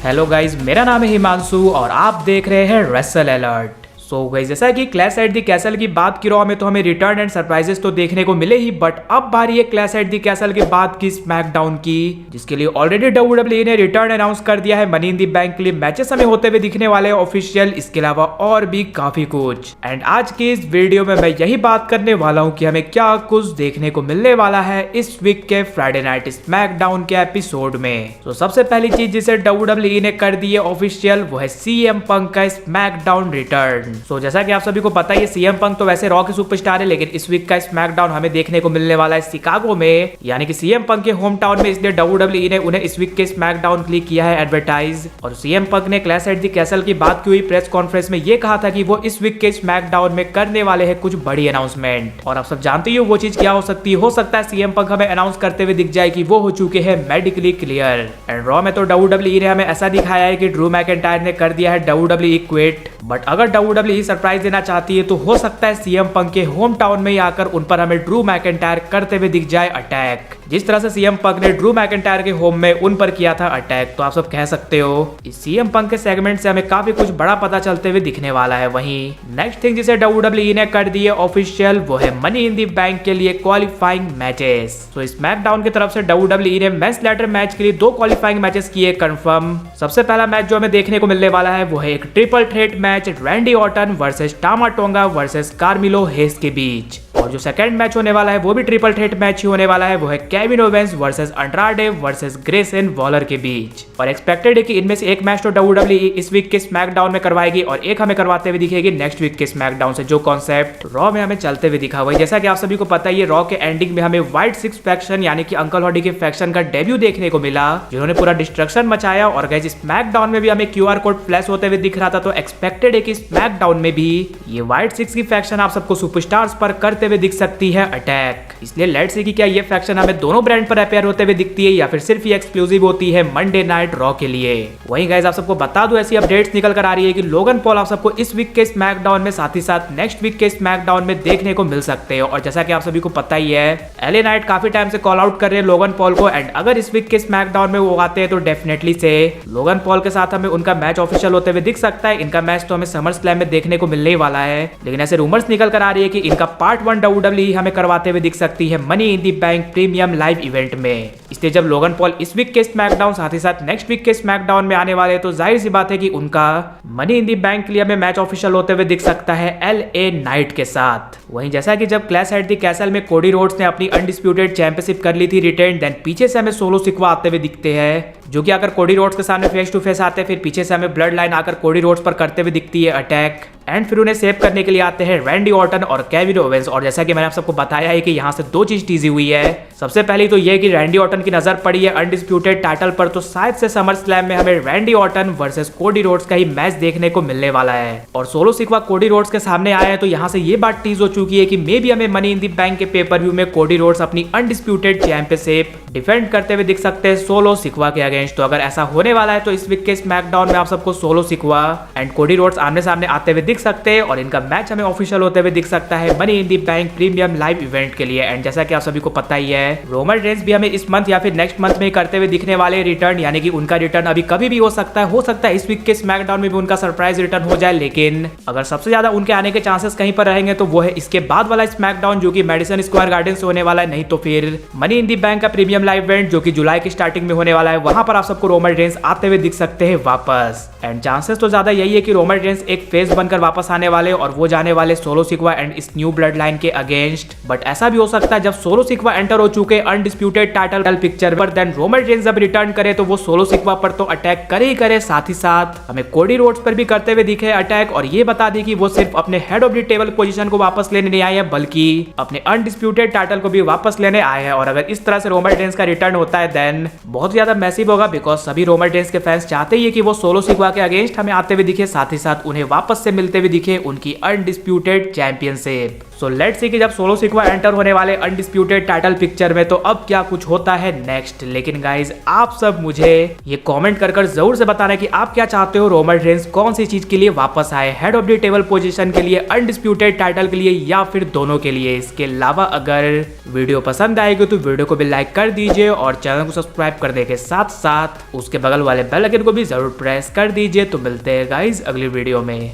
Hello guys, मेरा नाम है हिमांशु और आप देख रहे हैं रेसल अलर्ट। सो गाइस, जैसा कि क्लैश एट द कैसल की बात की रॉ में तो हमें रिटर्न एंड सरप्राइजेस तो देखने को मिले ही, बट अब बारी है क्लैश एट द कैसल के बाद की स्मैकडाउन की, जिसके लिए ऑलरेडी डब्ल्यूडब्ल्यूई ने रिटर्न अनाउंस कर दिया है। मनी इन द बैंक के लिए मैचेस हमें होते हुए दिखने वाले हैं ऑफिशियल, इसके अलावा और भी काफी कुछ। एंड आज की इस वीडियो में मैं यही बात करने वाला हूँ कि हमें क्या कुछ देखने को मिलने वाला है इस वीक के फ्राइडे नाइट स्मैकडाउन के एपिसोड में। तो सबसे पहली चीज जिसे डब्ल्यूडब्ल्यूई ने कर दी है ऑफिशियल, वो है सीएम पंक का स्मैकडाउन रिटर्न। जैसा कि आप सभी को पता है, सीएम पंक तो वैसे रॉ के सुपरस्टार है, लेकिन इस वीक का स्मैकडाउन हमें देखने को मिलने वाला है शिकागो में, यानी कि सीएम पंक के होम टाउन में। इसलिए डब्ल्यूडब्ल्यूई ने उन्हें इस वीक के स्मैकडाउन के लिए किया है एडवर्टाइज। और सीएम पंक ने क्लैश एट द कैसल की बात की हुई प्रेस कॉन्फ्रेंस में ये कहा था कि वो इस वीक के स्मैकडाउन में करने वाले हैं कुछ बड़ी अनाउंसमेंट। और आप सब जानते ही हो वो चीज क्या हो सकती है। हो सकता है सीएम पंक हमें अनाउंस करते हुए दिख जाए कि वो हो चुके हैं मेडिकली क्लियर। एंड रॉ में तो डब्ल्यूडब्ल्यूई ने हमें ऐसा दिखाया है कि ड्रू मैकिंटायर ने कर दिया है डब्ल्यूडब्ल्यूई क्विट। बट अगर डब्ल्यूडब्ल्यूई सरप्राइज देना चाहती है तो हो सकता है सीएम पंक के होम टाउन में ही आकर उन पर हमें ड्रू मैकिंटायर करते हुए दिख जाए अटैक, जिस तरह से सीएम पंक ने ड्रू मैकिंटायर के होम में उन पर किया था अटैक। तो आप सब कह सकते हो इस सीएम पंक के सेगमेंट से हमें काफी कुछ बड़ा पता चलते हुए दिखने वाला है। वहीं नेक्स्ट थिंग जिसे डब्ल्यूडब्ल्यूई ने कर दी है ऑफिशियल, वो है मनी इन द बैंक के लिए क्वालिफाइंग मैचेस। तो स्मैकडाउन की तरफ से डब्ल्यूडब्ल्यूई ने मेंस लैडर मैच के लिए 2 क्वालिफाइंग मैचेस किए कंफर्म। सबसे पहला मैच जो हमें देखने को मिलने वाला है वो है एक triple threat match, Randy Orton versus Tama Tonga versus Carmelo Hayes के बीच। और जो सेकंड मैच होने वाला है वो भी ट्रिपल थ्रेट मैच ही होने वाला है, वो है Kevin Owens versus Andrade versus Grayson Waller के बीच। और एक्सपेक्टेड है कि इनमें से एक मैच तो डब्ल्यूडब्ल्यूई इस वीक के स्मैकडाउन में करवाएगी और एक हमें करवाते हुए दिखेगी नेक्स्ट वीक के स्मैकडाउन से, जो कॉन्सेप्ट रॉ में हमें चलते हुए दिखा हुआ है। जैसा कि आप सभी को पता है, रॉ के एंडिंग में हमें व्हाइट सिक्स फैक्शन यानी कि अंकल हॉडी के फैक्शन का डेब्यू देखने को मिला, जिन्होंने पूरा डिस्ट्रक्शन मचाया। और गाइस, स्मैकडाउन में भी हमें क्यूआर कोड फ्लैश होते हुए दिख रहा था, तो एक्सपेक्टेड है कि स्मैकडाउन में भी ये व्हाइट सिक्स की फैक्शन आप सबको सुपरस्टार्स पर करते हुए दिख सकती है अटैक। इसलिए लेट्स सी कि क्या ये फैक्शन हमें दोनों ब्रांड पर अपेयर होते हुए दिखती है या फिर सिर्फ ये एक्सक्लूसिव होती है मंडे नाइट रॉ के लिए। वहीं गाइस, आप सबको बता दूं, ऐसी अपडेट्स निकल कर आ रही है कि लोगन पॉल आप सबको इस वीक के स्मैकडाउन में साथ ही साथ नेक्स्ट वीक के स्मैकडाउन में देखने को मिल सकते हैं। और जैसा कि आप सभी को पता ही है, एलए नाइट काफी टाइम से कॉल आउट कर रहे हैं लोगन पॉल को, एंड अगर इस वीक के स्मैकडाउन में वो आते हैं तो डेफिनेटली से लोगन पॉल के साथ हमें उनका मैच ऑफिशियल होते हुए दिख सकता है। इनका मैच तो हमें समर स्लैम में देखने को मिलने ही वाला है, लेकिन ऐसे रूमर्स निकल कर आ रही है कि इनका पार्ट 1 डब्ल्यूडब्ल्यूई हमें करवाते हुए दिख सकती है money in the bank premium live event में। इसलिए जब लोगन पॉल इस वीक के स्मैकडाउन साथ ही साथ नेक्स्ट वीक के स्मैकडाउन में आने वाले, तो जाहिर सी बात है कि उनका मनी इन द बैंक के लिए हमें मैच ऑफिशियल होते हुए दिख सकता है एलए नाइट के साथ। वहीं जैसा कि जब क्लैश एट द कैसल में कोडी रोड्स ने अपनी अनडिस्प्यूटेड चैंपियनशिप कर ली थी रिटेन, देन पीछे से हमें सोलो सिक्वा आते हुए दिखते हैं, जो कि आकर कोडी रोड्स के सामने फेस टू फेस आते हैं। फिर पीछे से हमें ब्लड लाइन आकर कोडी रोड्स पर करते हुए दिखती है अटैक, एंड फिर उन्हें सेव करने के लिए आते हैं रैंडी ऑर्टन और केविन ओवेंस। और जैसा कि मैंने आप सबको बताया है कि यहाँ से 2 चीज टीजी हुई है। सबसे पहली तो ये कि रैंडी ऑर्टन की नजर पड़ी है अनडिस्प्यूटेड टाइटल पर, तो शायद से समर स्लैम में हमें Randy Orton versus Cody Rhodes का ही मैच देखने को मिलने वाला है। और सोलो सिक्वा कोडी रोड्स के सामने आया है, तो यहाँ से ये बात टीज हो चुकी है कि मे बी हमें मनी इन द बैंक के पेपर व्यू में कोडी रोड्स अपनी अनडिस्प्यूटेड चैंपियनशिप डिफेंड करते हुए दिख सकते हैं सोलो सिक्वा के अगेंस्ट। तो अगर ऐसा होने वाला है तो इस वीक के स्मैकडाउन में आप सबको सोलो सिक्वा एंड कोडी रोड्स आमने सामने आते हुए दिख सकते हैं, और इनका मैच हमें ऑफिशियल होते हुए दिख सकता है money in the bank premium live event के लिए। एंड जैसा कि आप सभी को पता ही है, रोमन रेंस भी हमें इस मंथ या फिर नेक्स्ट मंथ में करते हुए दिखने वाले रिटर्न, यानी कि उनका रिटर्न अभी कभी भी हो सकता है। हो सकता है इस वीक के स्मैकडाउन में भी उनका सरप्राइज रिटर्न हो जाए, लेकिन अगर सबसे ज्यादा उनके आने के चांसेस कहीं पर रहेंगे तो वो है इसके बाद वाला स्मैकडाउन, जो कि मेडिसन स्क्वायर गार्डन से होने वाला है। नहीं तो फिर मनी इन द बैंक का प्रीमियम लाइव इवेंट, जो कि जुलाई की स्टार्टिंग में होने वाला है, वहां पर आप सबको रोमन रेंस आते हुए दिख सकते हैं वापस। एंड चांसेस तो ज्यादा यही है कि रोमन रेंस एक फेस बनकर वापस आने वाले और वो जाने वाले सोलो सिक्वा एंड इस न्यू ब्लड लाइन के अगेंस्ट। बट ऐसा भी हो सकता है जब सोलो सिक्वा एंटर हो चुके अनडिस्प्यूटेड टाइटल पिक्चर पर, देन रोमन रेंस जब रिटर्न करे तो वो सोलो सिक्वा पर तो अटैक करे ही करे, साथ ही साथ हमें कोडी रोड्स पर भी करते हुए दिखे अटैक। और ये बता दी कि वो सिर्फ अपने head of the table position को वापस लेने नहीं आए हैं, बल्कि अपने अनडिस्प्यूटेड टाइटल को भी वापस लेने आए हैं। और अगर इस तरह से रोमन रेंस का रिटर्न होता है देन बहुत ज्यादा मैसिव होगा, बिकॉज सभी रोमन रेंस के फैंस चाहते ही कि वो सोलो सिक्वा के अगेंस्ट हमें आते हुए दिखे, साथ ही साथ उन्हें वापस से मिलते हुए दिखे उनकी undisputed championship. So let's see कि जब सोलो सिक्वा एंटर होने वाले अनडिस्प्यूटेड टाइटल पिक्चर में तो अब क्या कुछ होता है नेक्स्ट। लेकिन गाइज आप सब मुझे ये कमेंट कर जरूर से बताना कि आप क्या चाहते हो, रोमन रेंस कौन सी चीज के लिए वापस आए, head of the table position के लिए, अनडिस्प्यूटेड टाइटल के लिए या फिर दोनों के लिए। इसके अलावा अगर वीडियो पसंद आएगी तो वीडियो को भी लाइक कर दीजिए और चैनल को सब्सक्राइब करने के साथ साथ उसके बगल वाले बेल आइकन को भी जरूर प्रेस कर दीजिए। तो मिलते हैं गाइज अगली वीडियो में।